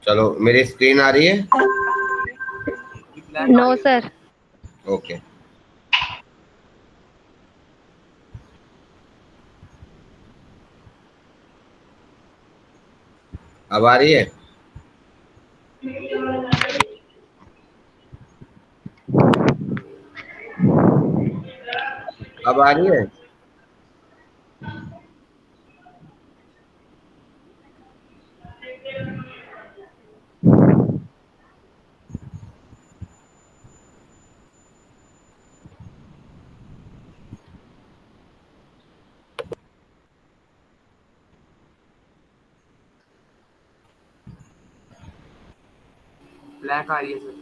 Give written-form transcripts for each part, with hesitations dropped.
चलो मेरी स्क्रीन आ रही है? No sir. ओके। अब आ रही है? अब आ रही है? ब्लैक आ रही है सर।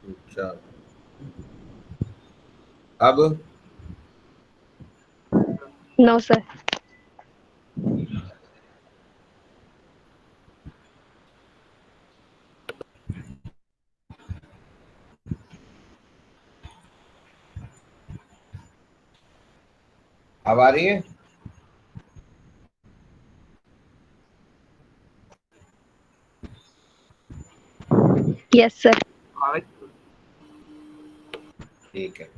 अच्छा, अब नो सर। अब आ रही है? Yes sir. ठीक है।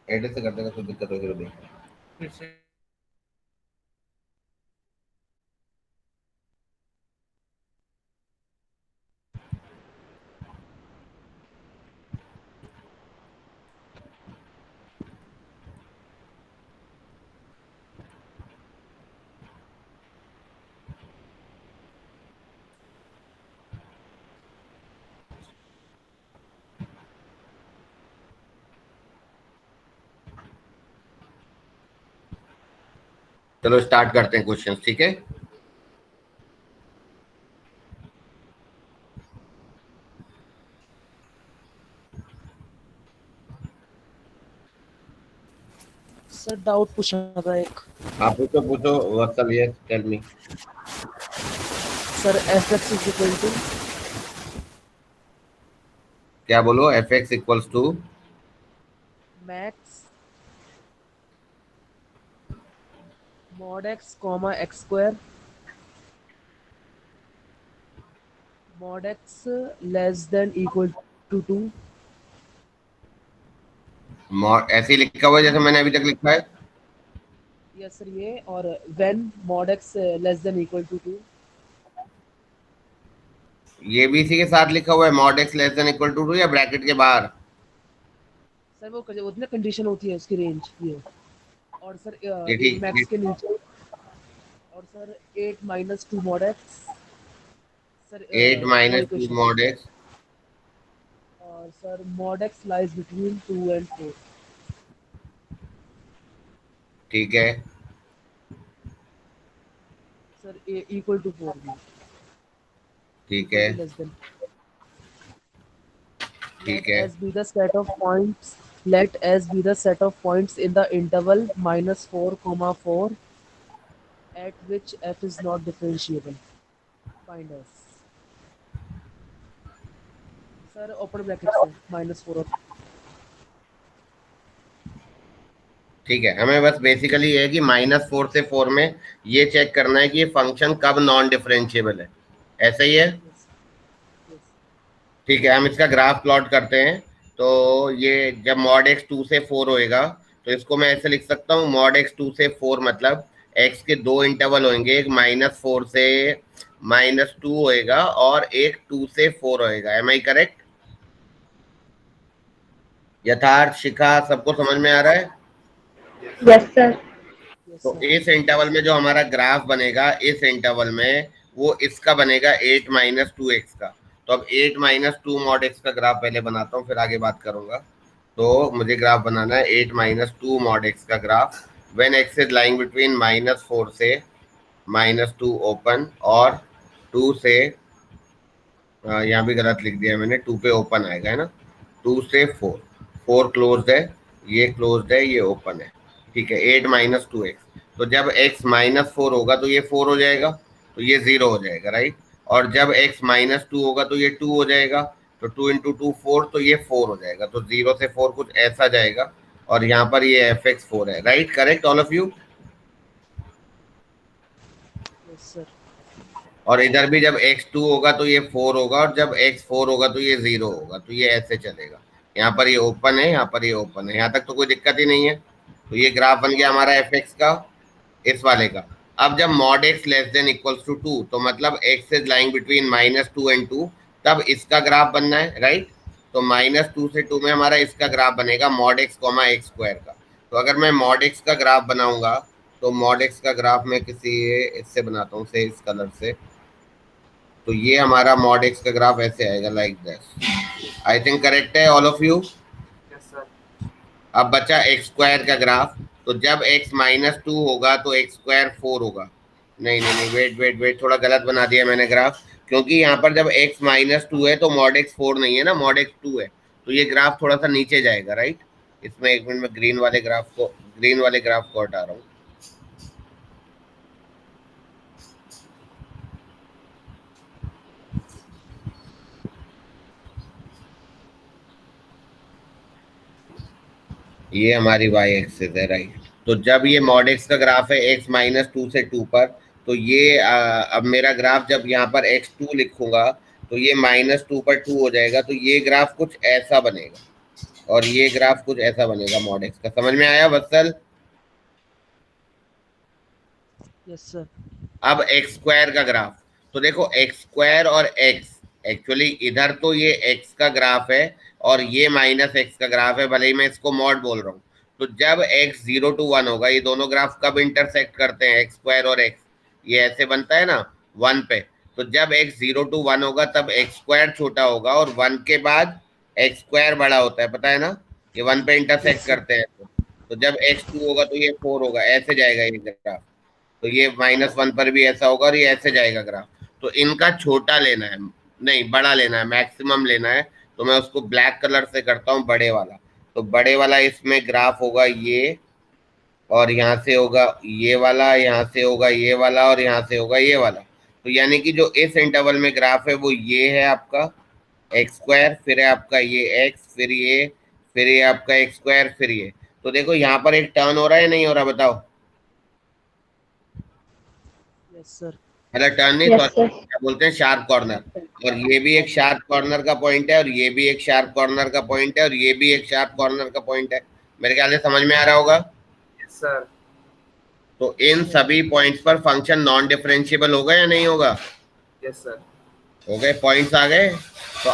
एडिट से कर देगा, कोई दिक्कत होगी तो देख। चलो स्टार्ट करते हैं क्वेश्चन, ठीक है? सर डाउट पूछना था एक। आप पूछो पूछो Vatsal, yes tell me. Sir F x is equal to क्या बोलो? F x equals to max mod x comma x square mod x less than equal to 2। ऐसे ही लिखा हुआ है जैसे मैंने अभी तक लिखा है। यस सर, ये और when mod x less than equal to 2। ये भी इसी के साथ लिखा हुआ है, mod x less than equal to 2, या ब्रैकेट के बाहर? सर वो उतनी कंडीशन होती है उसकी रेंज ये। और सर ये ठीक मैक्स के नीचे। और sir 8 minus 2 mod x. Sir 8 वो माइनस 2 इक्वेशन। Mod x. और sir mod x lies between 2 and 4। ठीक है। सर इक्वल टू 4 भी ठीक इक्वल है। To less than. ठीक Let है। S be the set of points. Let S be the set of points in the interval -4, 4 at which f is not differentiable. Find S. Sir open bracket से -4 और ठीक है, हमें बस basically ये है कि -4 से 4 में ये चेक करना है कि ये फंक्शन कब नॉन डिफरेंशिएबल है। ऐसा ही है? Yes yes. ठीक है, हम इसका ग्राफ प्लॉट करते हैं। तो ये जब मॉड एक्स 2 से 4 होएगा तो इसको मैं ऐसे लिख सकता हूँ, मॉड एक्स 2 से 4 मतलब एक्स के दो इंटरवल होंगे, एक -4 से -2 होएगा और एक 2 से 4 होएगा। Am I correct? Yatharth, Shikha, सबको समझ में आ रहा है? Yes sir. यस तो सर। इस इंटरवल में जो हमारा ग्राफ बनेगा, इस इंटरवल में वो इसका बनेगा 8 माइनस 2 एक्स का। तो अब 8 माइनस 2 मॉड एक्स का ग्राफ पहले बनाता हूँ, फिर आगे बात करूंगा। तो मुझे ग्राफ बनाना है 8 माइनस 2 मॉड एक्स का graph when x is lying between -4 से -2 ओपन और 2 से यहाँ भी गलत लिख दिया मैंने, 2 पे ओपन आएगा, है ना? 2 से 4, 4 क्लोज्ड है, ये क्लोज्ड है, ये ओपन है। ठीक है, 8 माइनस 2 एक्स। तो जब x -4 होगा तो ये 4 हो जाएगा, तो ये 0 हो जाएगा, राइट? और जब x -2 होगा तो ये 2 हो जाएगा, तो 2 इंटू 2 4, तो ये 4 हो जाएगा। तो 0 से 4 कुछ ऐसा जाएगा, और यहाँ पर ये एफ एक्स 4 है, right? Correct all of you? Yes, sir. और इधर भी जब x2 होगा तो ये 4 होगा, और जब x4 होगा तो ये 0 होगा, तो ये ऐसे चलेगा। यहाँ पर ये ओपन है, यहाँ पर ये ओपन है, यहाँ तक तो कोई दिक्कत ही नहीं है। तो ये ग्राफ बन गया हमारा fx का, इस वाले का। अब जब mod x less than equals to 2, तो मतलब x is lying between -2 and 2, तब इसका ग्राफ बनना है, राइट। तो -2 से 2 में हमारा इसका ग्राफ बनेगा mod x, x स्क्वायर का। तो अगर मैं mod x का ग्राफ बनाऊंगा, तो mod x का ग्राफ मैं किसी इससे बनाता हूँ, से इस कलर से। तो ये हमारा mod x का ग्राफ ऐसे आएगा, like this. I think correct है all of you. Yes sir. अब बचा एक्स स्क्वायर का ग्राफ। तो जब x -2 होगा तो x स्क्वायर 4 होगा। नहीं नहीं नहीं, वेट वेट वेट, थोड़ा गलत बना दिया मैंने ग्राफ, क्योंकि यहाँ पर जब x -2 है तो mod x 4 नहीं है ना, mod x 2 है। तो ये ग्राफ थोड़ा सा नीचे जाएगा, राइट। इसमें एक मिनट में ग्रीन वाले ग्राफ को हटा रहा हूँ। ये हमारी y एक्सिस है, राइट। तो जब ये mod x का ग्राफ है x -2 से 2 पर, तो ये अब मेरा ग्राफ जब यहाँ पर x2 लिखूंगा तो ये -2 पर 2 हो जाएगा। तो ये ग्राफ कुछ ऐसा बनेगा, और ये ग्राफ कुछ ऐसा बनेगा mod x का। समझ में आया वत्सल? Yes, sir. अब एक्स स्क्वायर का ग्राफ, तो देखो एक्स स्क्वायर और एक्स, एक्चुअली इधर तो ये एक्स का ग्राफ है और ये -x का ग्राफ है, भले ही मैं इसको मॉड बोल रहा हूँ। तो जब x 0 to 1 होगा, ये दोनों ग्राफ कब इंटरसेक्ट करते हैं, एक्स स्क्वायर और एक्स, ये ऐसे बनता है ना 1 पे। तो जब x 0 to 1 होगा तब एक्स स्क्वायर छोटा होगा, और 1 के बाद एक्स स्क्वायर बड़ा होता है, पता है ना, ये 1 पे इंटरसेक्ट Yes, sir. करते हैं। तो जब x2 होगा तो ये 4 होगा, ऐसे जाएगा ये ग्राफ। तो ये -1 पर भी ऐसा होगा, और ये ऐसे जाएगा ग्राफ। तो इनका छोटा लेना है, नहीं बड़ा लेना है, मैक्सिमम लेना है। तो मैं उसको ब्लैक कलर से करता हूँ, बड़े वाला। तो बड़े वाला इसमें ग्राफ होगा ये, और यहाँ से होगा ये वाला, यहाँ से होगा ये वाला, और यहाँ से होगा ये वाला। तो यानी कि जो इस इंटरवल में ग्राफ है वो ये है आपका एक्स स्क्वायर, फिर है आपका ये एक्स, फिर ये आपका एक्स स्क्वायर, फिर ये। तो देखो यहाँ पर एक टर्न हो रहा है, नहीं हो रहा, बताओ। Yes, sir. मतलब टर्न नहीं, Yes, सॉरी, sir. क्या बोलते हैं, शार्प कॉर्नर। और ये भी एक शार्प कॉर्नर का पॉइंट है, और ये भी एक शार्प कॉर्नर का पॉइंट है, और ये भी एक शार्प कॉर्नर का पॉइंट है। मेरे ख्याल से समझ में आ रहा होगा। Yes sir. तो इन सभी पॉइंट्स पर फंक्शन नॉन डिफरेंशिएबल होगा या नहीं होगा? Yes sir. हो गए, पॉइंट्स आ गए। तो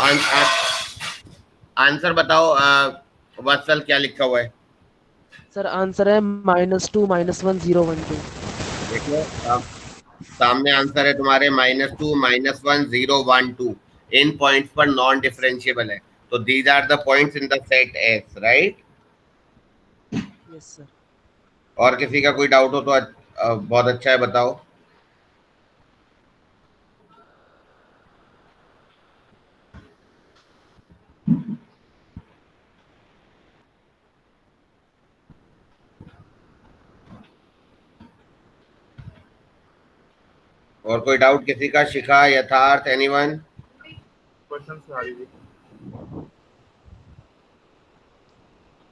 आंसर बताओ वत्सल, क्या लिखा हुआ है? Sir, answer है -2 -1 0 1 2. देखो सामने आंसर है तुम्हारे -2 -1 0 1 2। इन पॉइंट्स पर नॉन डिफरेंशिएबल है। तो these are the points in the set S, right. Yes, sir. और किसी का कोई डाउट हो तो बहुत अच्छा है, बताओ। और कोई डाउट किसी का? शिखा, यथार्थ, एनीवन? क्वेश्चन सुना दीजिए।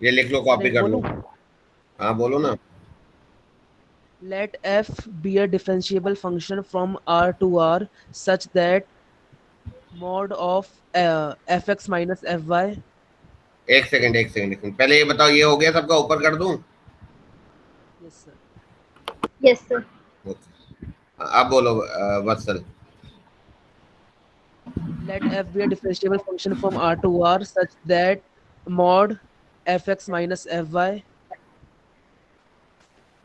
ये लिख लो, Sir, कॉपी एक कर लो। बोलूं? हाँ बोलो ना। Let f be a differentiable function from R to R such that mod of fx minus fy. एक सेकंड एक सेकंड एक सेकंड, पहले ये बताओ, ये हो गया सबका, ऊपर कर दूं? Yes, sir. Yes, sir. अब बोलो वत्सल। Let f be a differentiable function from R to R such that mod fx minus fy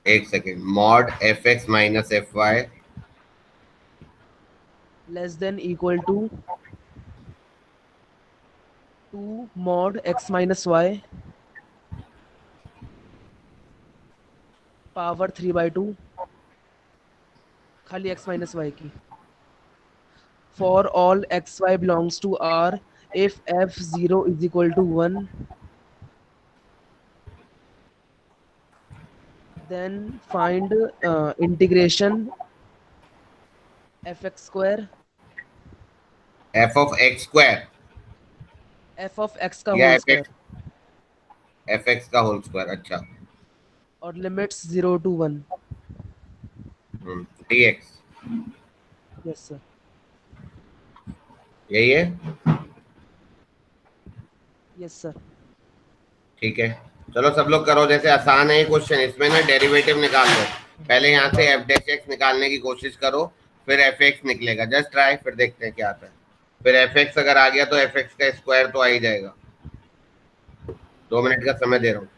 एक सेकंड, mod F x minus F Y less than equal to 2 mod x minus y power 3/2 खाली x minus y की for all xy belongs to R if f0 is equal to 1 then find integration fx square F of x square f of x का या whole square F x का whole square. अच्छा, और limits 0 to 1 D x. Yes, sir. यही है, Yes, sir. ठीक है। चलो सब लोग करो, जैसे आसान है ये क्वेश्चन, इसमें ना डेरिवेटिव निकाल लो। पहले यहाँ से एफ डैश एक्स निकालने की कोशिश करो, फिर एफ एक्स निकलेगा, जस्ट ट्राई, फिर देखते हैं क्या आता है। फिर एफ एक्स अगर आ गया तो एफ एक्स का स्क्वायर तो आ ही जाएगा। 2 मिनट का समय दे रहा हूँ।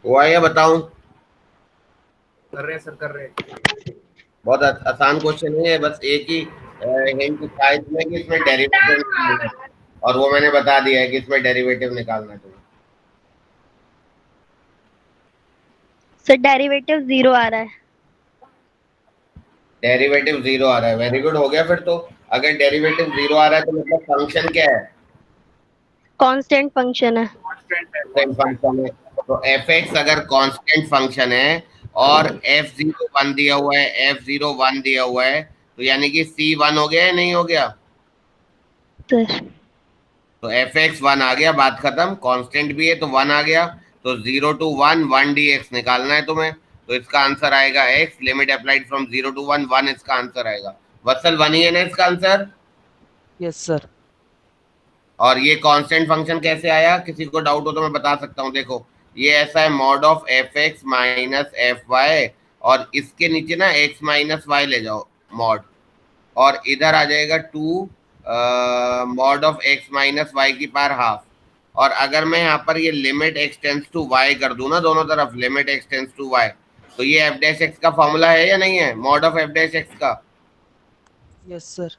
हुआ या बताऊं? कर रहे हैं सर, कर रहे हैं। बहुत आसान क्वेश्चन है, बस एक ही हिंट था इसमें कि इसमें डेरिवेटिव निकालना है, और वो मैंने बता दिया है कि इसमें डेरिवेटिव निकालना है तुम्हें। सर डेरिवेटिव 0 आ रहा है। डेरिवेटिव 0 आ रहा है, वेरी गुड, हो गया फिर तो। अगर डेरिवेटिव 0 आ रहा है तो मतलब फंक्शन क्या है? कांस्टेंट फंक्शन है। कांस्टेंट है, कांस्टेंट फंक्शन है। तो एफ एक्स अगर कांस्टेंट फंक्शन है और एफ जीरो वन दिया हुआ है, एफ जीरो वन दिया हुआ है, तो यानी कि सी वन हो गया या नहीं हो गया? सर तो एफ एक्स वन आ गया, बात खत्म। कांस्टेंट भी है तो वन आ गया। तो 0 to 1 1 डी एक्स निकालना है तुम्हें। तो इसका आंसर आएगा x, limit applied from 0 to 1 1 इसका आंसर आएगा। वत्सल वन ही है ना इसका आंसर? Yes, sir. और ये कांस्टेंट फंक्शन कैसे आया? किसी को डाउट हो तो मैं बता सकता हूँ। देखो ये ऐसा है, mod of F x minus F Y, और इसके नीचे ना एक्स माइनस वाई ले जाओ मॉड, और इधर आ जाएगा 2 mod of X minus Y की पावर हाफ। और अगर मैं यहाँ पर ये limit x tends to Y कर दूं ना, दोनों तरफ limit x tends to Y, तो ये एफ डैश एक्स का फॉर्मूला है या नहीं है, mod of F dash X का? Yes, sir.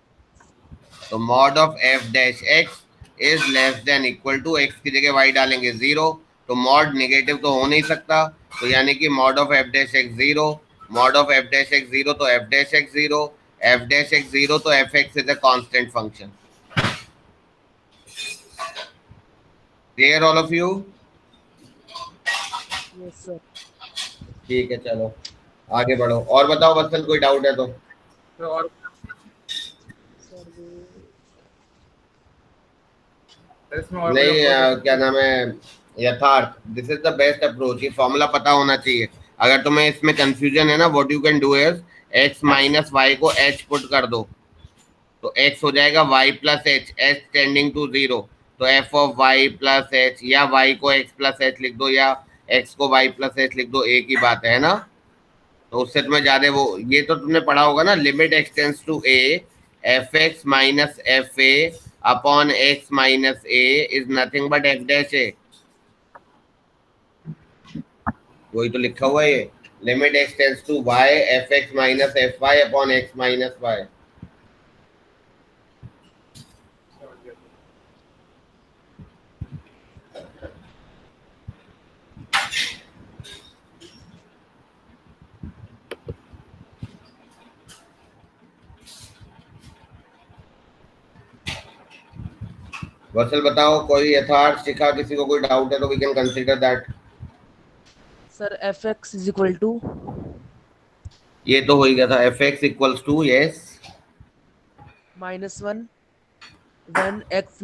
तो mod of F dash X is less than equal to, X की जगह वाई डालेंगे 0, तो मॉड नेगेटिव तो हो नहीं सकता, तो यानी कि mod of F dash x 0, mod of F dash x 0 तो F dash x 0, F dash x 0 तो F x is a constant function. Clear all of you? Yes, sir. ठीक है, चलो आगे बढ़ो, और बताओ बच्चन, कोई डाउट है तो? तो और Sir, इसमें और नहीं, कोई क्या नाम है, यथार्थ, this is the best approach. ये फॉर्मूला पता होना चाहिए। अगर तुम्हें इसमें कंफ्यूजन है ना, what you can do is X minus Y को एच पुट कर दो, तो एक्स हो जाएगा Y plus H, H tending to 0, तो F of Y plus H, या वाई को एक्स प्लस एच लिख दो, या एक्स को वाई प्लस एच लिख दो, एक ही बात है ना। तो उससे तुम्हें ज्यादा वो, ये तो तुमने पढ़ा होगा ना, limit x tends to a, f x minus f a upon x minus a is nothing but f dash a. वही तो लिखा हुआ है ये, limit x tends to y f x minus F Y upon x minus y. समझ गया। वत्सल बताओ, कोई यथार्थ शिखा, किसी को कोई डाउट है तो we can consider that. Sir F x is equal to ये तो हो ही गया था, F x equals to, yes, -1 when X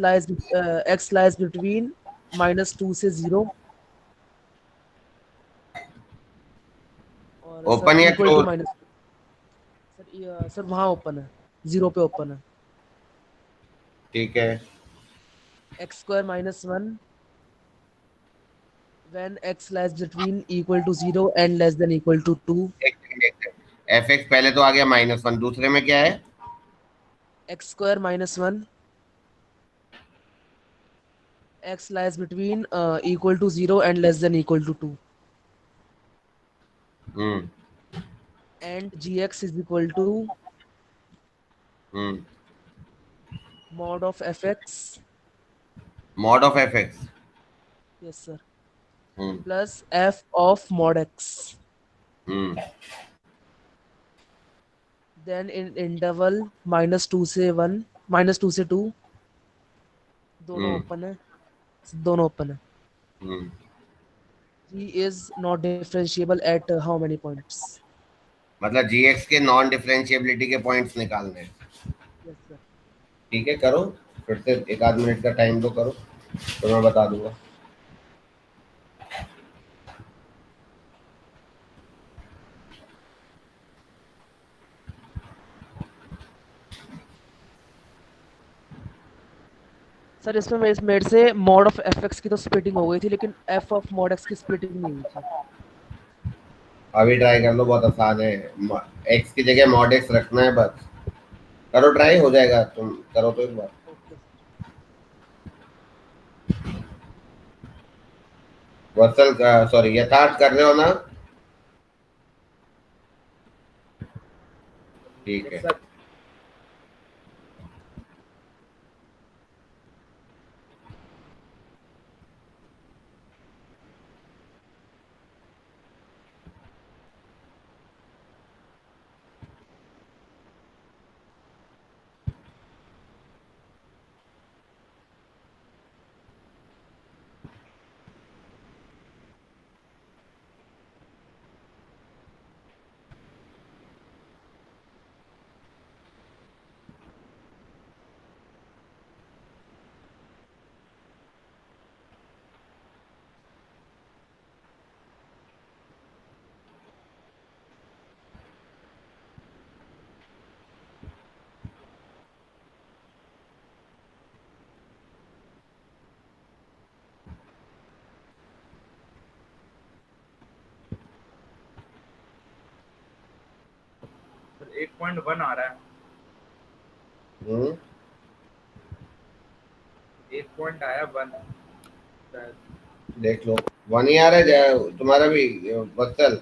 lies between -2 से 0, और सर ओपन या equal to close? Minus, sir वहाँ ओपन है, 0 पे ओपन है। ठीक है, x² -1 when x lies between equal to 0 and less than equal to 2, F x पहले तो आ गया -1, दूसरे में क्या है? x² -1 x lies between equal to 0 and less than equal to 2, hmm and gx is equal to hmm mod of fx, mod of F x. yes sir, hmm plus f of mod x. Hmm Then in interval -2 से 1, -2 से 2, दोनों हम्म open है, दोनों open है। हम्म g is not differentiable at how many points? मतलब जी x के non differentiability के points निकालने हैं। Yes sir. ठीक है, करो, फिर से एक आध मिनट का टाइम दो, करो तो मैं बता दूंगा। सर इसमें मेरे से मॉड ऑफ एफ एक्स की तो स्प्लिटिंग हो गई थी, लेकिन एफ ऑफ मॉड एक्स की स्प्लिटिंग नहीं हुई थी। अभी ट्राई कर लो, बहुत आसान है। एक्स की जगह मॉड एक्स रखना है बस, करो ट्राई, हो जाएगा, तुम करो तो एक बार। Okay sir. वर्सल, सॉरी, यथार्थ कर रहे हो ना? ठीक यस है। सर। सर 8.1 आ रहा है। हम्म 1 पॉइंट आया 1। देख लो, वन ही आ रहा है तुम्हारा भी, वत्सल।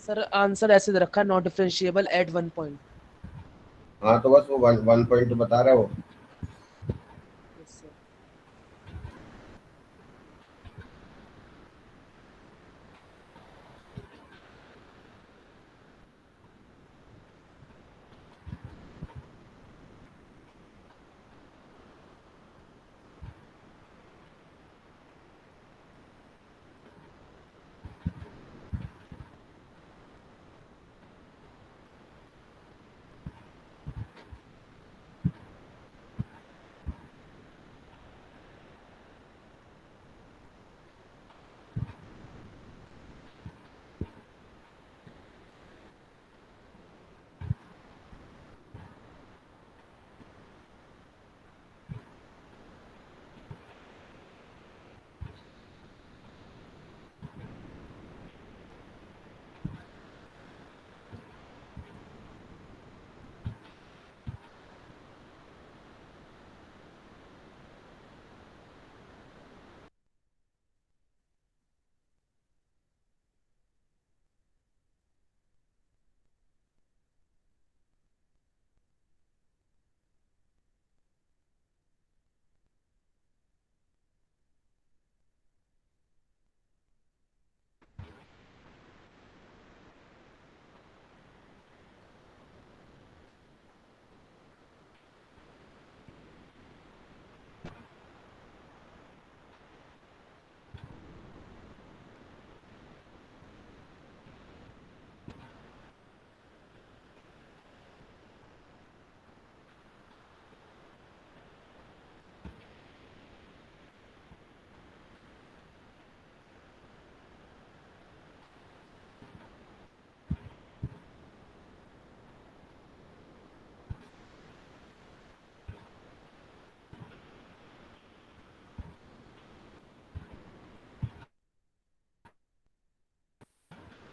सर आंसर ऐसे दे रखा है, नॉट डिफरेंशिएबल एट 1 पॉइंट। हाँ तो बस वो वन वन पॉइंट तो बता रहा है वो। Yes sir.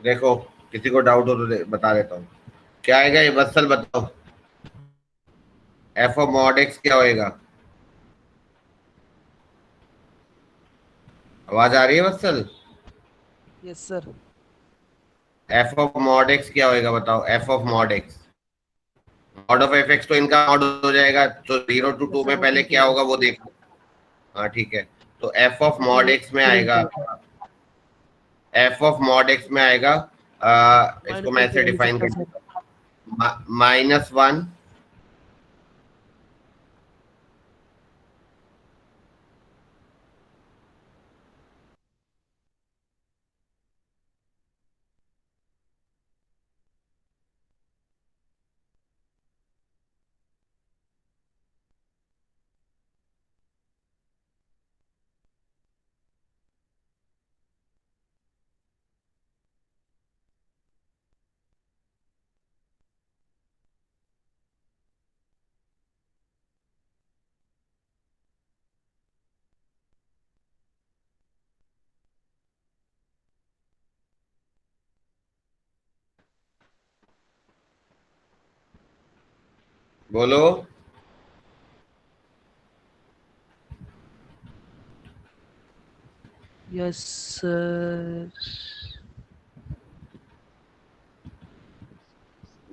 देखो किसी को डाउट हो तो बता देता हूँ। क्या आएगा ये वत्सल बताओ, एफ ऑफ मॉड एक्स क्या होएगा? आवाज आ रही है Vatsal? Yes sir. F of mod x क्या होएगा बताओ, f of mod x. Mod of F x तो इनका मॉड हो जाएगा, तो 0 to 2 यस सर में वो पहले ठीक क्या है। होगा वो देखो। हाँ ठीक है, तो एफ ऑफ वो मॉड फिर एक्स में फिर आएगा, infinity F of mod x में आएगा, इसको माइनस मैं वन ऐसे किया नहीं डिफाइन सकता कर सर। देता हूँ, -1। बोलो। Yes sir.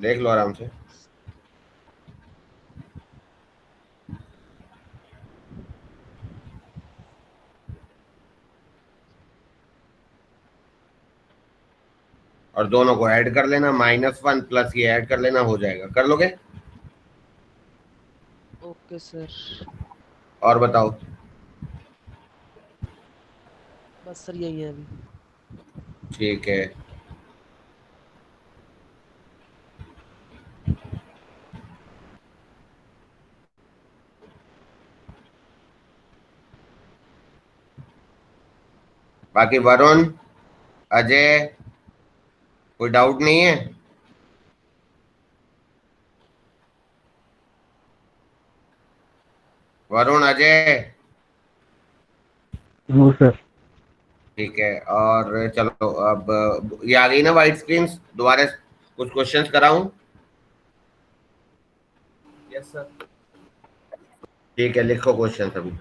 देख लो आराम से। और दोनों को ऐड कर लेना, -1 प्लस ये ऐड कर लेना, हो जाएगा। कर लोगे? Okay sir. और बताओ। बस सर यही है अभी। ठीक है, बाकी वरुण, अजय, कोई डाउट नहीं है? वरुण, अजय? No sir. ठीक है, और चलो अब ये आ गई ना वाइट स्क्रीन, दोबारा कुछ क्वेश्चंस कराऊं? Yes sir. ठीक है, लिखो क्वेश्चन अभी।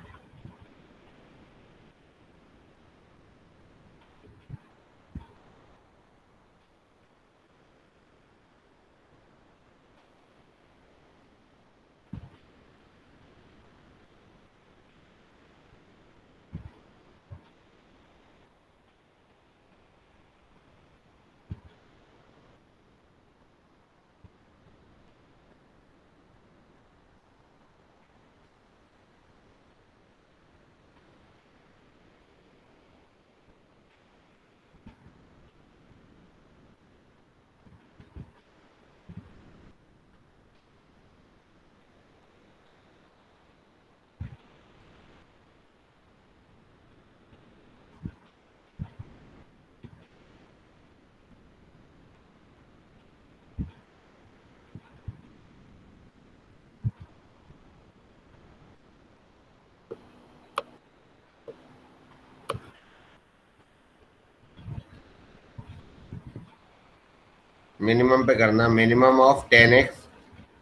मिनिमम पे करना, minimum of 10x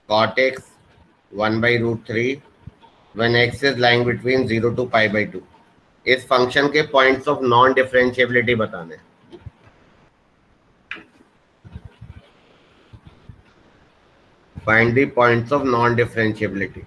cot x 1/√3 when x is lying between 0 to π/2। इस फंक्शन के पॉइंट्स ऑफ नॉन डिफरेंशिएबिलिटी बताने। Find the points of non differentiability.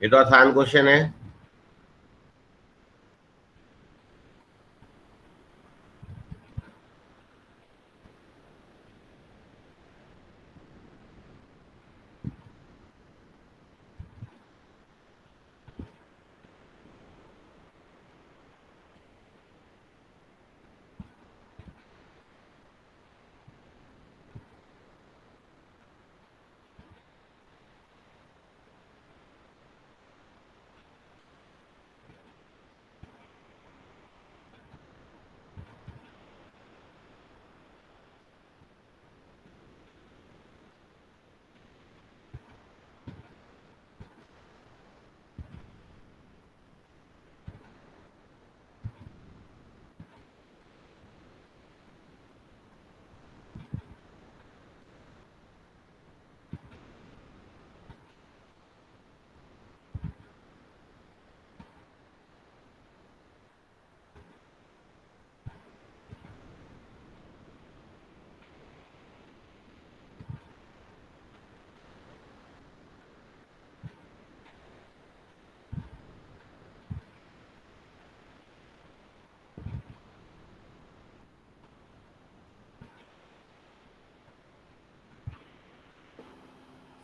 ये तो आसान क्वेश्चन है।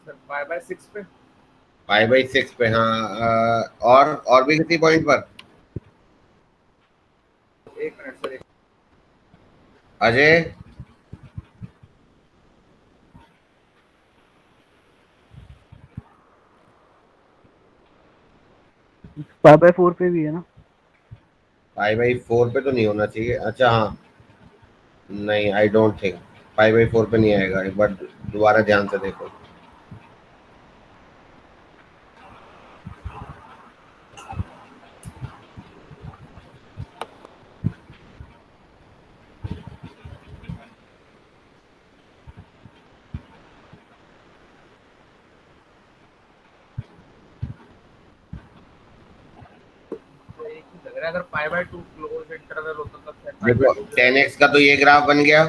सर 5/6 पे। 5/6 पे, हाँ। और भी किसी पॉइंट पर? एक मिनट सर, एक अजय, 5/4 पे भी है ना? 5/4 पे तो नहीं होना चाहिए। अच्छा हाँ, नहीं, आई डोंट थिंक 5/4 पे नहीं आएगा। एक बार दोबारा ध्यान से देखो। ही लग रहा है। अगर 5/2 क्लोज इंटरवल होता तो फिर देखो 5/2 tan x का तो ये ग्राफ बन गया,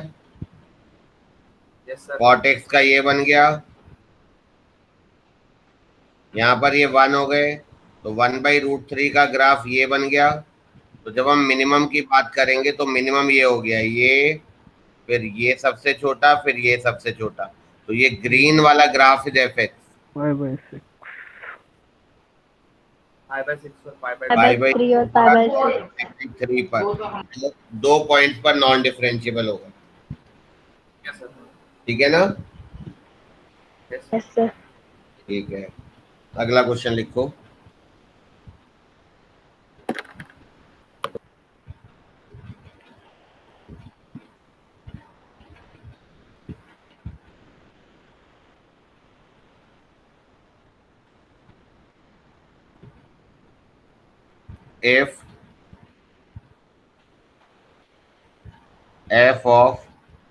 यस सर। cot x का ये बन गया, यहाँ पर ये 1 हो गए, तो 1/√3 का ग्राफ ये बन गया। तो जब हम मिनिमम की बात करेंगे तो मिनिमम ये हो गया, ये, फिर ये सबसे छोटा, फिर ये सबसे छोटा। तो ये ग्रीन वाला ग्राफ इज एफ एक्स 5/6। 5/6 और 5/2। 5/3 और 5/6। 3 पर, दो पॉइंट पर नॉन डिफरेंशिएबल होगा। Yes sir. ठीक है ना? यस। Yes sir. ठीक है, अगला क्वेश्चन लिखो। if f of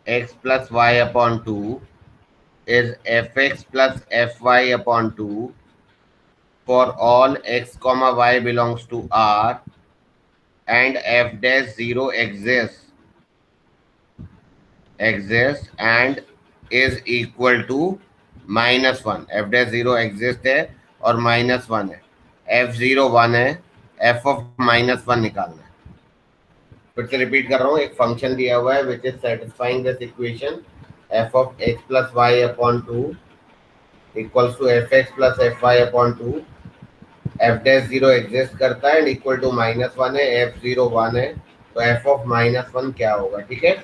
x plus y upon 2 is fx plus fy upon 2 for all x comma y belongs to R and f dash 0 exists and is equal to -1। f dash 0 exist है और -1 है, f0 1 है, f of -1 निकालना है। फिर से repeat कर रहा हूँ, एक फंक्शन दिया हुआ है which is satisfying this equation, f of x plus y upon 2 equals to fx plus fy upon 2, f dash 0 exist करता है एंड इक्वल टू -1 है, f0 1 है, तो f of -1 क्या होगा? ठीक है,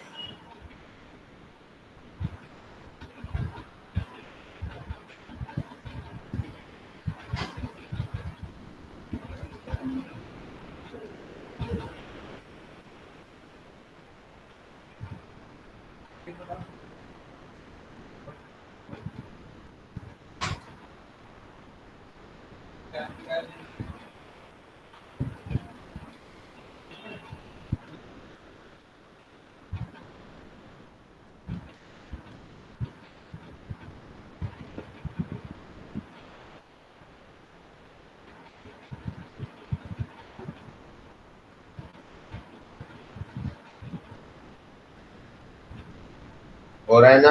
हो रहा है ना?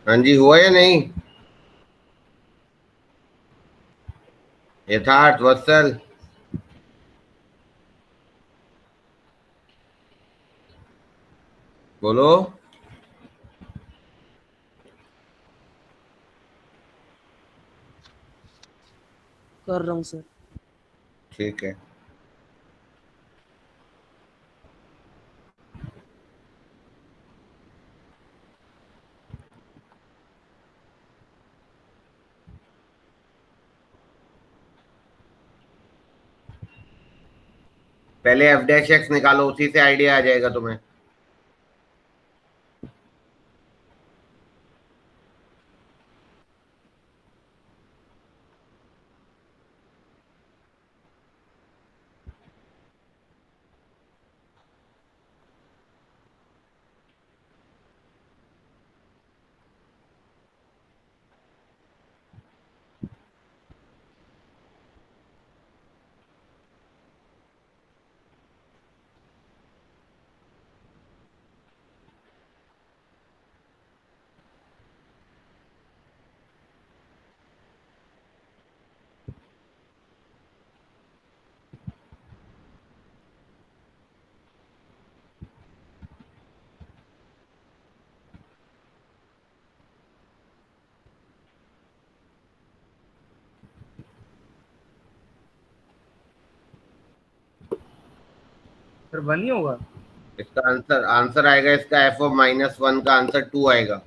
हाँ जी, हुआ या नहीं? यथार्थ, वत्सल, बोलो। कर रहा हूँ सर। ठीक है। पहले एफ डैश एक्स निकालो, उसी से आइडिया आ जाएगा तुम्हें। फिर 1 ही होगा। इसका आंसर आंसर आएगा, इसका एफ ऑफ -1 का आंसर 2 आएगा।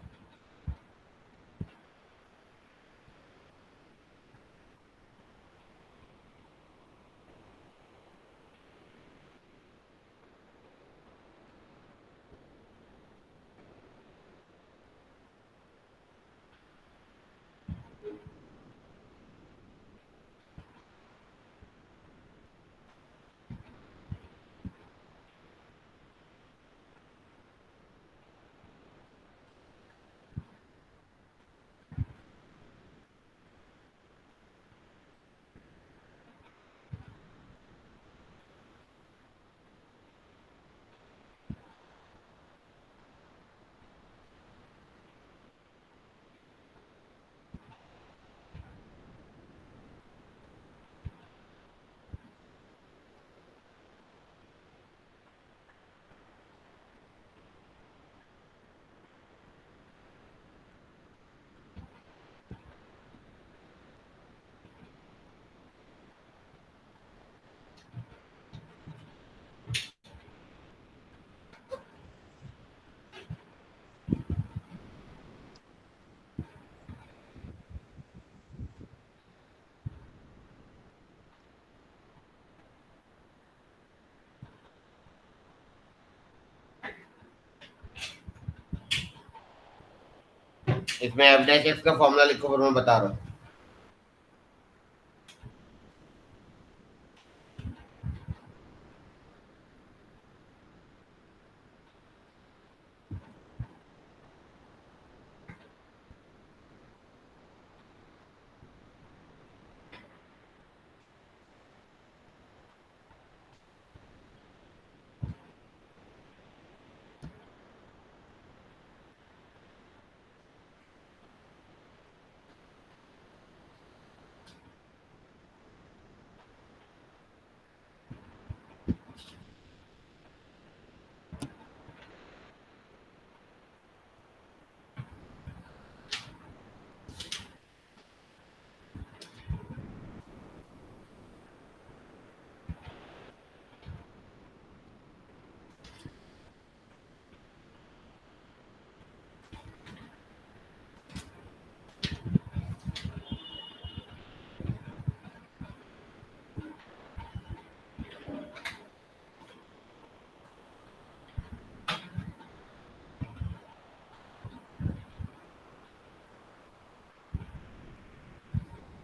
इसमें एफ डैश एक्स का फॉर्मूला लिखो, फिर मैं बता रहा हूँ।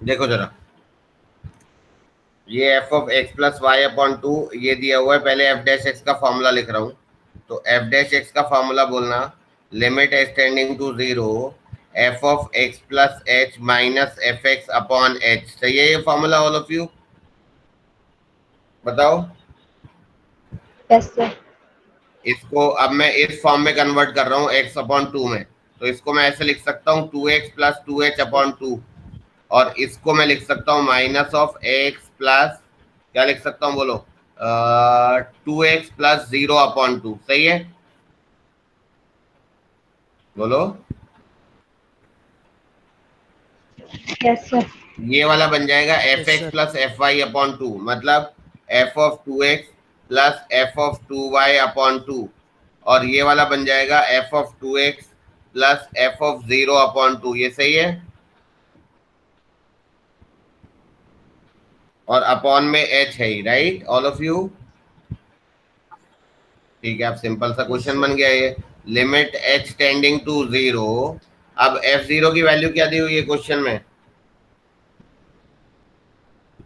देखो जरा, ये F of X plus Y upon 2 ये दिया हुआ है। पहले एफ डैश एक्स का फॉर्मूला लिख रहा हूँ। तो एफ डैश एक्स का फॉर्मूला बोलना, limit H tending to 0 F of X plus H minus F X upon H. सही है ये फॉर्मूला ऑल ऑफ यू? बताओ। Yes sir. इसको अब मैं इस फॉर्म में कन्वर्ट कर रहा हूँ x अपॉन 2 में। तो इसको मैं ऐसे लिख सकता हूँ 2x प्लस 2h अपॉन 2, और इसको मैं लिख सकता हूँ माइनस ऑफ x प्लस, क्या लिख सकता हूँ बोलो, 2x प्लस 0 अपॉन 2। सही है, बोलो। Yes sir. ये वाला बन जाएगा F Yes, X sir. Plus F Y upon 2, मतलब F of 2x plus F of 2y upon 2, और ये वाला बन जाएगा F of 2x plus F of 0 upon 2। ये सही है, और अपॉन में h है ही, राइट ऑल ऑफ यू। ठीक है, अब सिंपल सा क्वेश्चन बन गया ये। Limit h tending to 0। अब f0 की वैल्यू क्या दी हुई है क्वेश्चन में?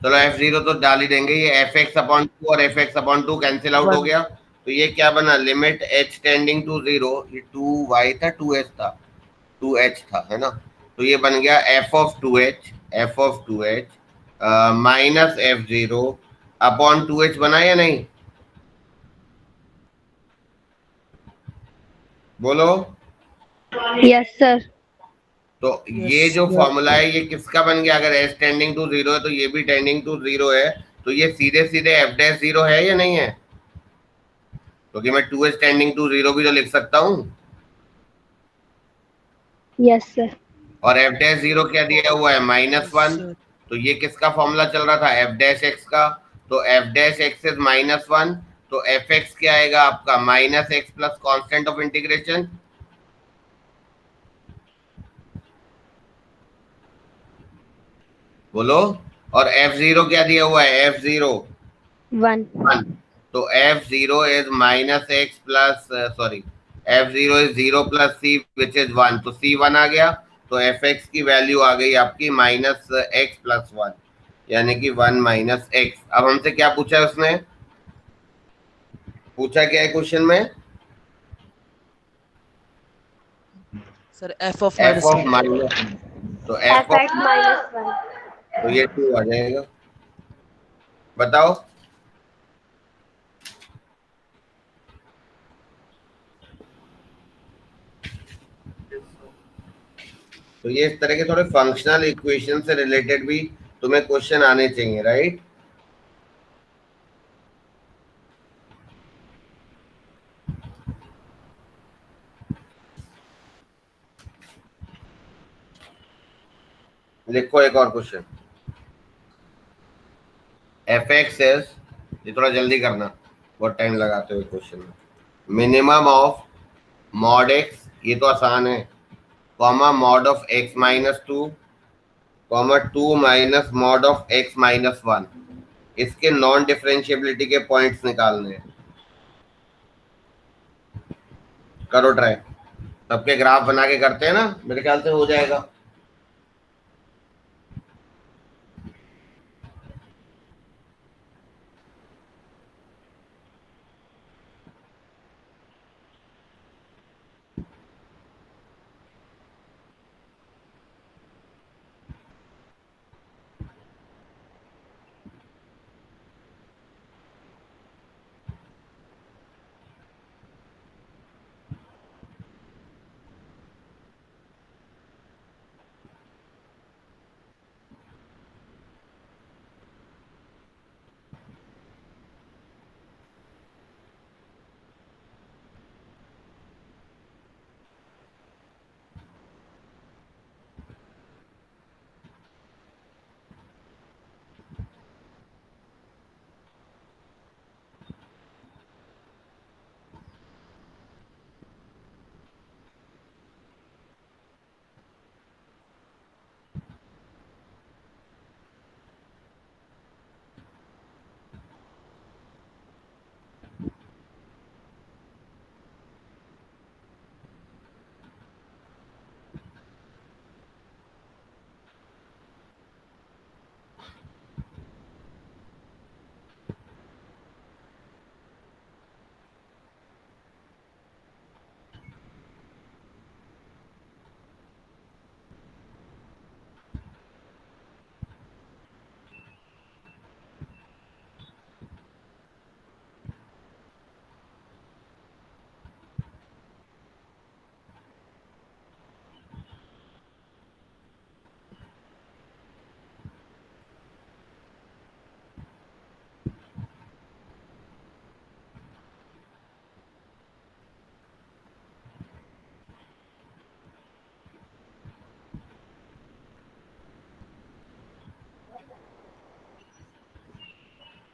चलो f0 तो डाल ही देंगे, ये एफ एक्स अपॉन 2 और F X upon 2 cancel out हो 1. गया, तो ये क्या बना, लिमिट h टेंडिंग टू 0, ये 2y था 2h था 2h था, है ना, तो ये बन गया F of 2h minus f0 upon 2h बना या नहीं, बोलो। Yes sir. तो ये Yes. जो फॉर्मूला है ये किसका बन गया? अगर h टेंडिंग टू 0 है तो ये भी टेंडिंग टू 0 है, तो ये सीधे सीधे f डैश 0 है या नहीं है? क्योंकि मैं 2h टेंडिंग टू 0 भी तो लिख सकता हूँ, यस सर। और f डैश 0 क्या दिया हुआ है, Yes, -1, sir. तो ये किसका फॉर्मूला चल रहा था, f डैश x का, तो f डैश x इज -1, तो f x क्या आएगा आपका, minus x plus constant of integration, बोलो। और f0 क्या दिया हुआ है, f0 1। 1, तो f0 is minus x plus, sorry, f0 is 0 plus c which is 1, तो c 1 आ गया, तो fx की वैल्यू आ गई आपकी माइनस एक्स प्लस 1, यानी कि 1 माइनस एक्स। अब हमसे क्या पूछा है उसने, पूछा क्या है क्वेश्चन में, Sir, f of f minus of 1. Minus, तो f एफ ऑफ, एक्स -1। तो ये 2 आ जाएगा, बताओ। तो ये इस तरह के थोड़े फंक्शनल इक्वेशन से रिलेटेड भी तुम्हें क्वेश्चन आने चाहिए, राइट। लिखो एक और क्वेश्चन, एफ एक्स एस, ये थोड़ा जल्दी करना, बहुत टाइम लगाते हो क्वेश्चन में। मिनिमम ऑफ मॉड एक्स, ये तो आसान है, comma mod of X minus 2, comma 2 minus mod of X minus 1, इसके नॉन डिफरेंशिएबिलिटी के पॉइंट्स निकालने हैं। करो ट्राई, सबके ग्राफ बना के करते हैं ना, मेरे ख्याल से हो जाएगा।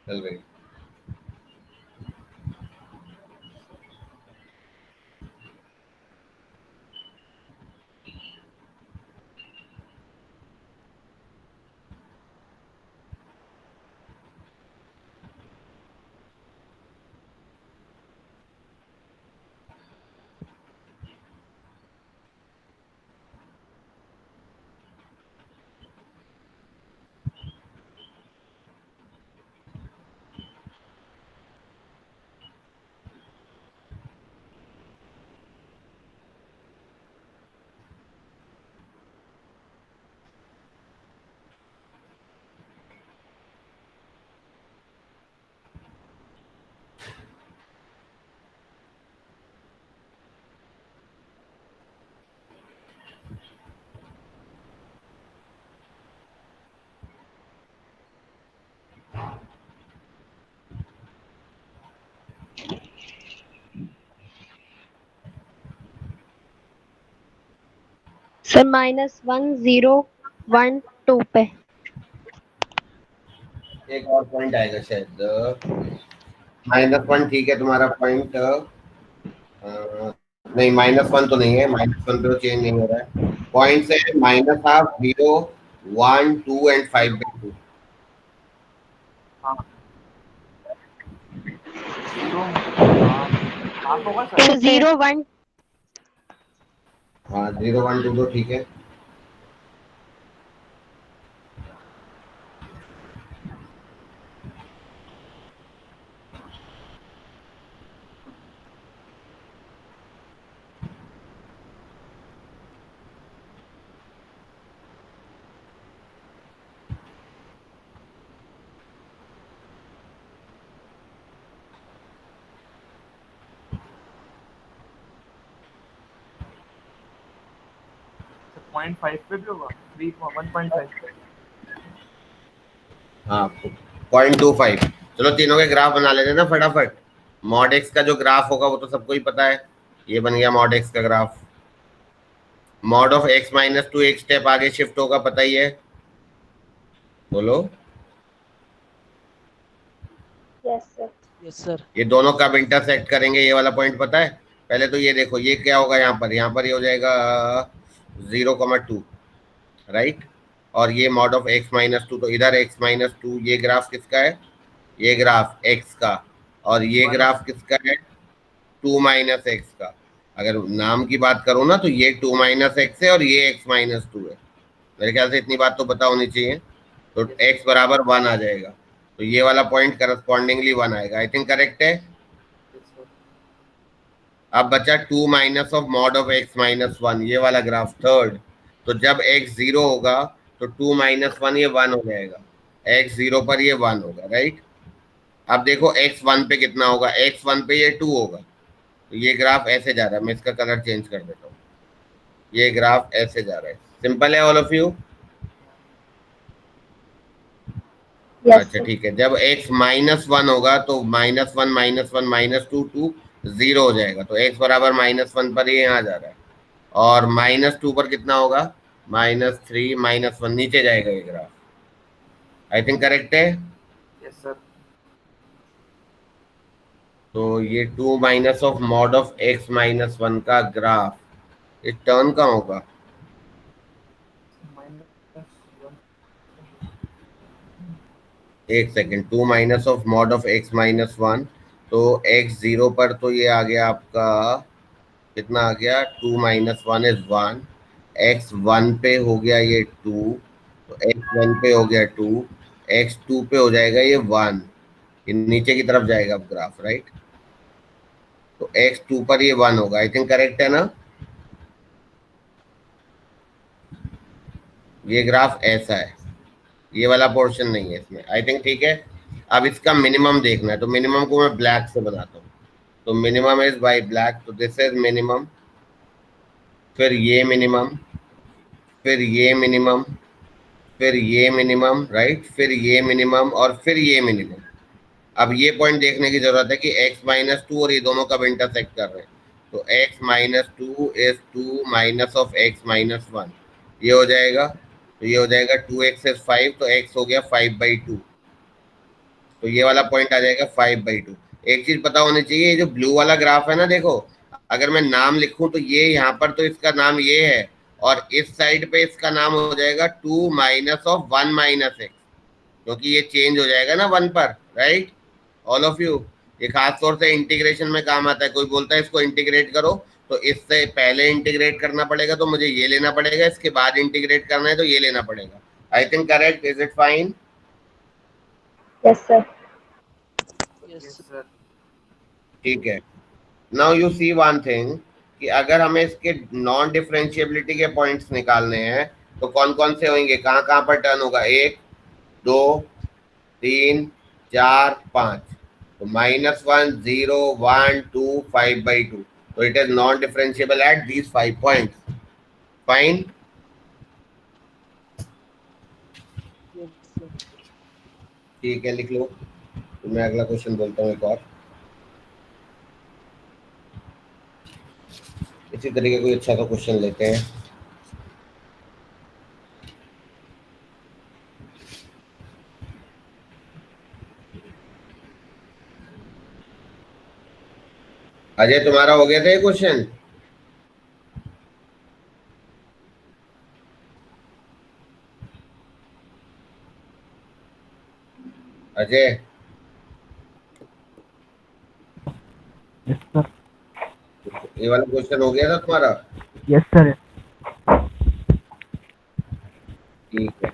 चल रही। सर -1 0 1 2 पे। एक और पॉइंट आएगा शायद, -1 ठीक है तुम्हारा पॉइंट। नहीं -1 तो नहीं है, -1 पे तो चेंज नहीं हो रहा है। पॉइंट से -1/2 0 1 2 एंड 5/2। हाँ 0 हाफ होगा सर। तो 0 1 हाँ 0 1 2 तो ठीक है। पॉइंट 5 पे भी होगा, 1.5 पे। हाँ 0.25। चलो तीनों के ग्राफ बना लेते हैं ना फटाफट। मॉड एक्स का जो ग्राफ होगा वो तो सबको ही पता है, ये बन गया मॉड एक्स का ग्राफ। मॉड ऑफ x -2 एक स्टेप आगे शिफ्ट होगा, पता ही है, बोलो। Yes sir. Yes sir. ये दोनों कब इंटरसेक्ट करेंगे ये वाला पॉइंट पता है? पहले तो ये देखो, ये क्या होगा यहाँ पर ये हो जाएगा 0,2, राइट। और ये मॉड ऑफ x -2, तो इधर x -2, ये ग्राफ किसका है? ये ग्राफ x का। और ये ग्राफ किसका है? 2 - x का। अगर नाम की बात करूँ ना तो ये 2 - x है और ये x -2 है। मेरे ख्याल से इतनी बात तो पता होनी चाहिए। तो x बराबर 1 आ जाएगा, तो ये वाला पॉइंट करस्पॉन्डिंगली 1 आएगा। आई थिंक करेक्ट है। अब बचा 2 minus of mod of x -1, ये वाला ग्राफ थर्ड। तो जब x 0 होगा तो 2 - 1 ये 1 हो जाएगा, x 0 पर ये 1 होगा, राइट। अब देखो x 1 पे कितना होगा, x 1 पे ये 2 होगा। तो ये ग्राफ ऐसे जा रहा है, मैं इसका कलर चेंज कर देता हूँ। ये ग्राफ ऐसे जा रहा है। सिंपल है ऑल ऑफ यू? यस अच्छा सर। ठीक है। जब x -1 होगा तो -1 -1 -2 2 0 हो जाएगा, तो x बराबर -1 पर ये यहाँ जा रहा है। और -2 पर कितना होगा? -3 -1 नीचे जाएगा ये ग्राफ। आई थिंक करेक्ट है। Yes sir. तो ये 2 minus of mod of x -1 का ग्राफ, ये टर्न कहाँ होगा? एक second. 2 minus of mod of x -1, तो x 0 पर तो ये आ गया आपका, कितना आ गया? 2 - 1 इज 1। x 1 पे हो गया ये 2, तो x 1 पे हो गया 2, x 2 पे हो जाएगा ये 1। ये नीचे की तरफ जाएगा अब ग्राफ, राइट। तो x 2 पर ये 1 होगा। आई थिंक करेक्ट है ना? ये ग्राफ ऐसा है, ये वाला पोर्शन नहीं है इसमें। आई थिंक ठीक है। अब इसका मिनिमम देखना है, तो मिनिमम को मैं ब्लैक से बनाता हूँ। तो मिनिमम इज बाय ब्लैक, तो दिस इज मिनिमम, फिर ये मिनिमम, फिर ये मिनिमम, फिर ये मिनिमम, राइट, फिर ये मिनिमम और फिर ये मिनिमम। अब ये पॉइंट देखने की जरूरत है कि x -2 और ये दोनों कब इंटरसेक्ट कर रहे हैं। तो x -2 is 2 minus of x -1, ये हो जाएगा। तो ये हो जाएगा 2x इज 5, तो x हो गया 5/2। तो ये वाला पॉइंट आ जाएगा 5/2। एक चीज पता होनी चाहिए, ये जो ब्लू वाला ग्राफ है ना, देखो अगर मैं नाम लिखूं तो ये यहाँ पर तो इसका नाम ये है, और इस साइड पे इसका नाम हो जाएगा 2 माइनस ऑफ 1 माइनस एक्स, क्योंकि ये चेंज हो जाएगा ना 1 पर, राइट ऑल ऑफ यू। ये खास तौर से इंटीग्रेशन में काम आता है। कोई बोलता है इसको इंटीग्रेट करो, तो इससे पहले इंटीग्रेट करना पड़ेगा तो मुझे ये लेना पड़ेगा, इसके बाद इंटीग्रेट करना है तो ये लेना पड़ेगा। I think correct, is it fine? Yes, sir. Yes, yes sir. Sir. ठीक है। Now you see one thing, कि अगर हमें इसके नॉन डिफरेंशिएबिलिटी के पॉइंट्स निकालने हैं तो कौन कौन से होंगे, कहाँ कहाँ पर टर्न होगा? 1 2 3 4 5। तो -1 0 1 2 5/2, तो it is non differentiable at these 5 points. Fine. Yes, sir. ठीक है, लिख लो। तो मैं अगला क्वेश्चन बोलता हूँ एक और, इसी तरीके कोई अच्छा सा क्वेश्चन लेते हैं। अजय, तुम्हारा हो गया था ये क्वेश्चन? Ajay, yes sir. ये वाला क्वेश्चन हो गया था तुम्हारा? Yes sir. ठीक है।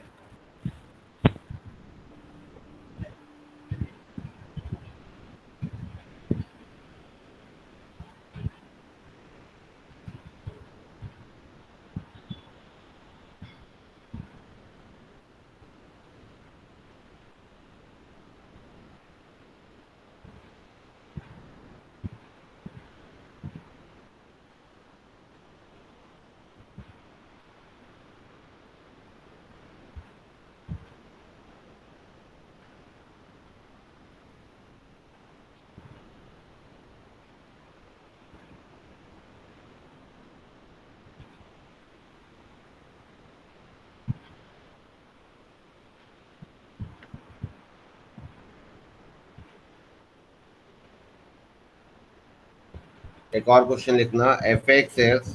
एक और क्वेश्चन लिखना, f(x) is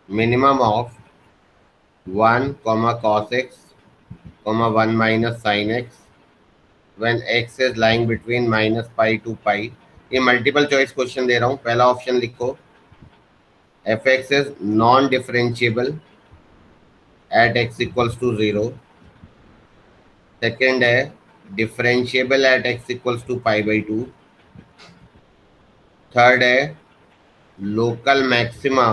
minimum of 1 cos x 1 minus sin x when x is lying between -pi to pi। ये मल्टीपल चॉइस क्वेश्चन दे रहा हूँ। पहला ऑप्शन लिखो, f(x) is non differentiable at x equals to 0। Second है differentiable at x equals to π/2। Third है local maxima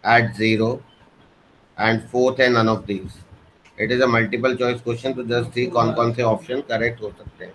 at 0। And fourth है none of these. It is a multiple choice question, तो just see कौन कौन से option correct हो सकते हैं।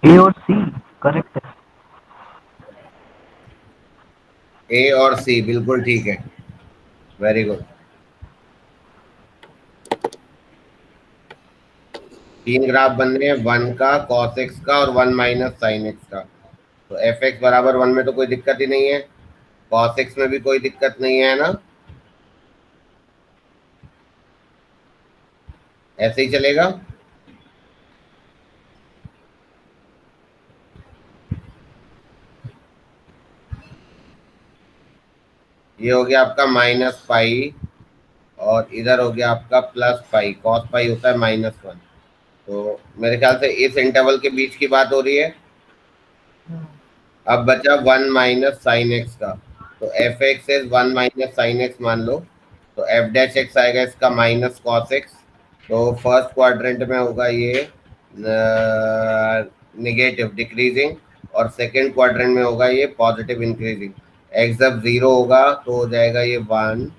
ए और सी करेक्ट है। ए और सी बिल्कुल ठीक है, वेरी गुड। तीन ग्राफ बन रहे हैं, वन का, cos x का और वन माइनस साइन x का। तो एफ एक्स बराबर वन में तो कोई दिक्कत ही नहीं है, cos x में भी कोई दिक्कत नहीं है ना, ऐसे ही चलेगा। ये हो गया आपका माइनस पाई और इधर हो गया आपका प्लस पाई, कॉस पाई होता है माइनस वन। तो मेरे ख्याल से इस इंटरवल के बीच की बात हो रही है। अब बचा वन माइनस साइन एक्स का, तो F x is one minus sine x मान लो, तो एफ डैश एक्स आएगा इसका माइनस कॉस एक्स। तो फर्स्ट क्वाड्रेंट में होगा ये निगेटिव डिक्रीजिंग और सेकंड क्वाड्रेंट में होगा ये पॉजिटिव इंक्रीजिंग। एक्स जब जीरो होगा तो हो जाएगा ये वन,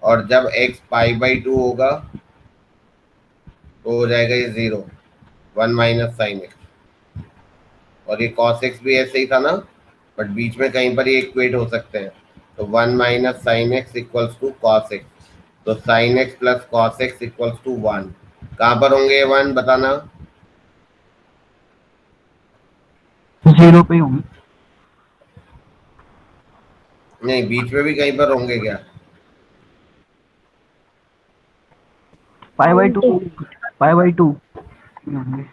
और जब एक्स पाई बाई टू होगा तो हो जाएगा ये zero, one minus sine x. और ये कॉस एक्स भी ऐसे ही था ना, बट बीच में कहीं पर ये इक्वेट हो सकते हैं। तो one minus sine x equals to cos x, तो sine x plus cos x equals to one. कहाँ पर होंगे ये वन बताना? जीरो पे ही होंगे। नहीं, बीच में भी कहीं पर होंगे क्या? Pi by two, pi by two होंगे।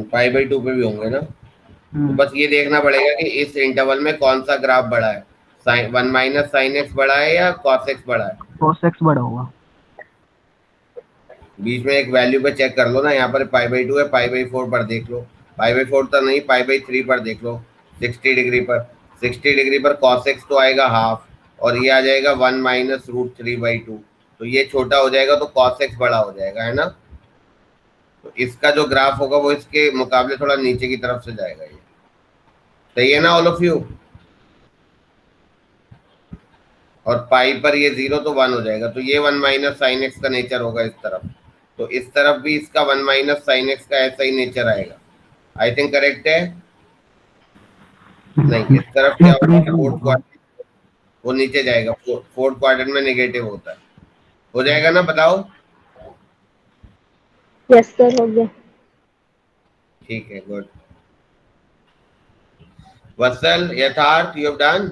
पाई बाई टू पे भी होंगे ना। तो हम्म, बस ये देखना पड़ेगा कि इस इंटरवल में कौन सा ग्राफ बड़ा है, sine one minus sine x बड़ा है या कॉस एक्स बड़ा है। cos x बड़ा होगा। बीच में एक वैल्यू पे चेक कर लो ना, यहाँ पर पाई बाई टू है, पाई बाई फोर पर देख लो, पाई बाई फोर तो नहीं, पाई बाई थ्री पर देख लो, 60 डिग्री पर, 60 डिग्री पर कॉस एक्स तो आएगा हाफ, और ये आ जाएगा one minus root three by two. तो ये छोटा हो जाएगा तो कॉस एक्स बड़ा हो जाएगा, है ना। तो इसका जो ग्राफ होगा वो इसके मुकाबले थोड़ा नीचे की तरफ से जाएगा। ये सही है ना ऑल ऑफ यू। और पाई पर ये जीरो तो वन हो जाएगा, तो ये वन माइनस साइन एक्स का नेचर होगा इस तरफ, तो इस तरफ भी इसका वन माइनस साइन एक्स का ऐसा ही नेचर आएगा। आई थिंक करेक्ट है। नहीं, इस तरफ क्या होगा, फोर्थ क्वाड्रेंट वो नीचे जाएगा, फोर्थ क्वाड्रेंट में नेगेटिव होता है। हो जाएगा ना, बताओ। यस सर, हो गया। ठीक है, गुड। वत्सल, यथार्थ, you have done.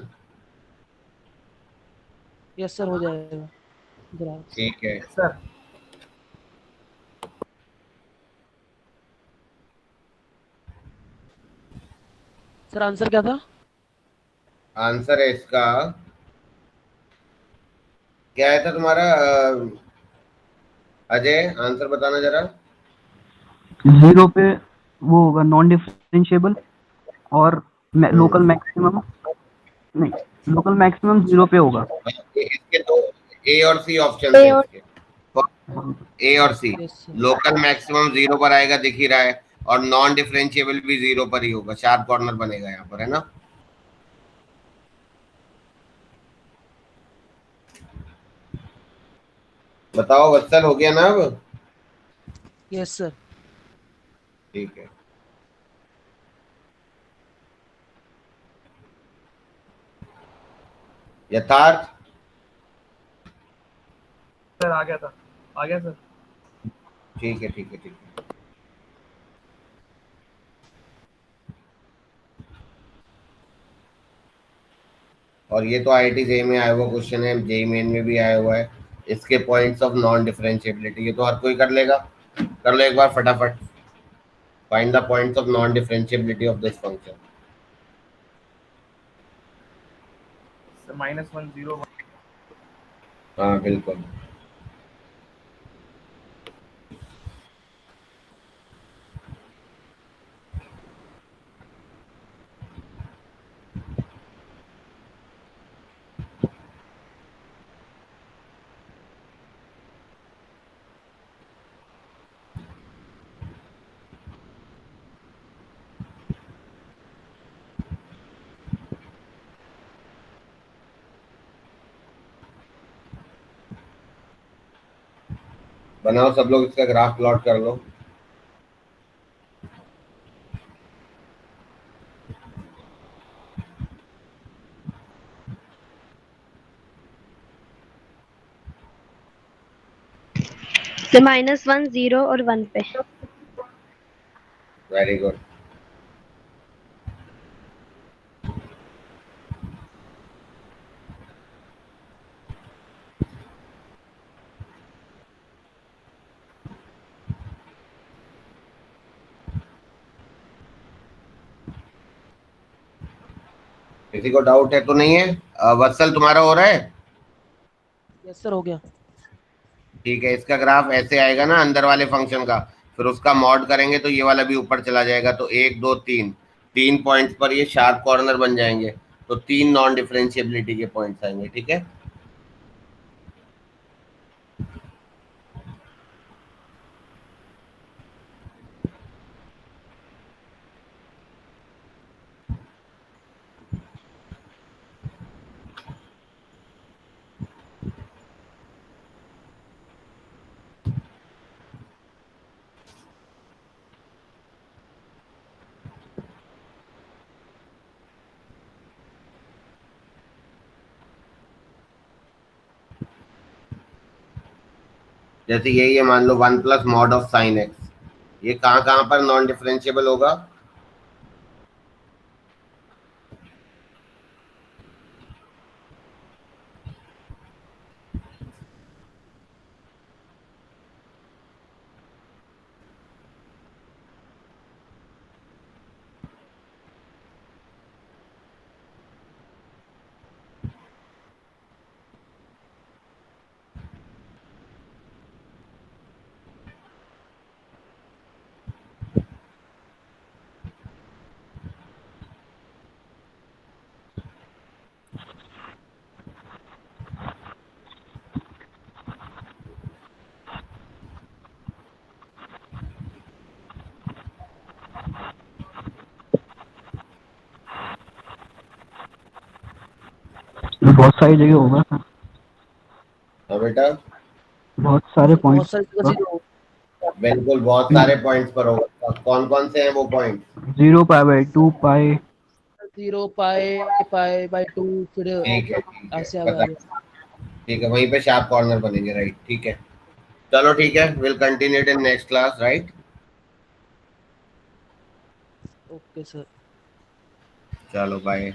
Yes sir, हो जाएगा ग्राफ। ठीक है। सर सर आंसर क्या था? आंसर है इसका, क्या आया था तुम्हारा अजय, आंसर बताना जरा। जीरो पे वो होगा नॉन डिफरेंशिएबल, और लोकल मैक्सिमम नहीं, लोकल मैक्सिमम जीरो पे होगा। इसके दो ए और सी ऑप्शन ए है और इसके, ए और C. Yes sir. Local maximum zero पर आएगा, दिख ही रहा है, और नॉन डिफरेंशिएबल भी जीरो पर ही होगा, शार्प कॉर्नर बनेगा यहाँ पर, है ना। बताओ वत्सल, हो गया ना अब? Yes sir. ठीक है। यथार्थ, सर आ गया था, आ गया सर। ठीक है ठीक है ठीक है। और ये तो आईआईटी जेईई में आया हुआ क्वेश्चन है, जेईई मेन में भी आया हुआ है। इसके पॉइंट्स ऑफ नॉन डिफरेंशिएबिलिटी, ये तो हर कोई कर लेगा, कर लो एक बार फटाफट। Find the points of non differentiability of this function. Sir -1 0 हाँ बिल्कुल। बनाओ सब लोग, इसका ग्राफ प्लॉट कर लो। तो -1 0 और 1 पे। Very good. किसी को डाउट है तो नहीं है? वत्सल तुम्हारा हो रहा है? यस सर, हो गया। ठीक है, इसका ग्राफ ऐसे आएगा ना अंदर वाले फंक्शन का, फिर उसका मॉड करेंगे तो ये वाला भी ऊपर चला जाएगा। तो 1 2 3, 3 पॉइंट्स पर ये शार्प कॉर्नर बन जाएंगे, तो 3 नॉन डिफरेंशिएबिलिटी के पॉइंट्स आएंगे। ठीक है, जैसे ये मान लो 1 + mod ऑफ sin x, ये कहाँ कहाँ पर नॉन डिफरेंशिएबल होगा? बहुत सारी जगह होगा सर, हाँ बेटा, बहुत सारे सर बहुत पॉइंट्स। सारी जगह 0। बिल्कुल बहुत सारे पॉइंट्स पर होगा। कौन कौन से हैं वो पॉइंट? 0 π/2 पाई। 0 पाई/2, फिर ठीक है ऐसे आगे बता। आगे। ठीक है, वहीं पे शार्प कॉर्नर बनेंगे, राइट। ठीक है, चलो ठीक है, will continue in next class, right. Okay sir. चलो बाय।